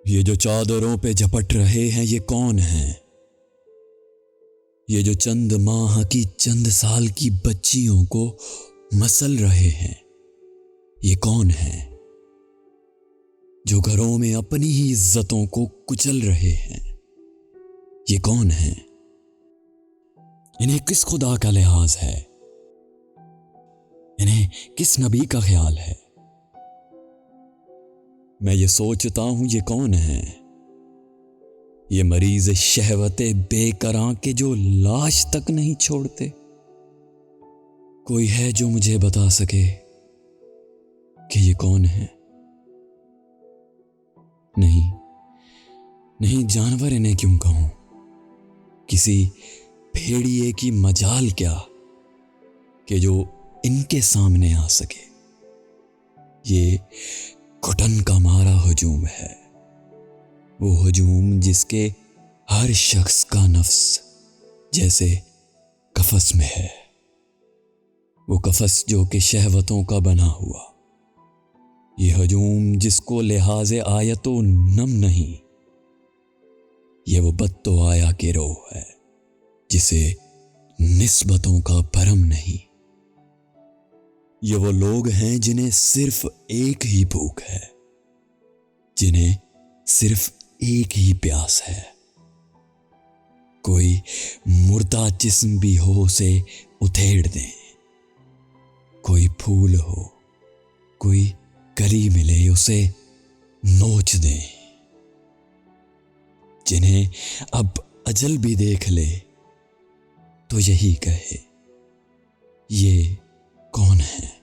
یہ جو چادروں پہ جھپٹ رہے ہیں یہ کون ہیں؟ یہ جو چند ماہ کی چند سال کی بچیوں کو مسل رہے ہیں یہ کون ہیں؟ جو گھروں میں اپنی ہی عزتوں کو کچل رہے ہیں یہ کون ہیں؟ انہیں کس خدا کا لحاظ ہے؟ انہیں کس نبی کا خیال ہے؟ میں یہ سوچتا ہوں یہ کون ہیں؟ یہ مریض شہوت بے کراں کے جو لاش تک نہیں چھوڑتے۔ کوئی ہے جو مجھے بتا سکے کہ یہ کون ہے؟ نہیں جانور انہیں کیوں کہوں؟ کسی بھیڑیے کی مجال کیا کہ جو ان کے سامنے آ سکے۔ یہ گھٹن کا مارا ہجوم ہے، وہ ہجوم جس کے ہر شخص کا نفس جیسے قفس میں ہے، وہ قفس جو کہ شہوتوں کا بنا ہوا، یہ ہجوم جس کو لحاظ آیت و نم نہیں، یہ وہ بد و آیا کے روح ہے جسے نسبتوں کا بھرم نہیں۔ یہ وہ لوگ ہیں جنہیں صرف ایک ہی بھوک ہے، جنہیں صرف ایک ہی پیاس ہے۔ کوئی مردہ جسم بھی ہو اسے اتھیڑ دیں، کوئی پھول ہو، کوئی کلی ملے اسے نوچ دیں۔ جنہیں اب اجل بھی دیکھ لے تو یہی کہے یہ کون ہے؟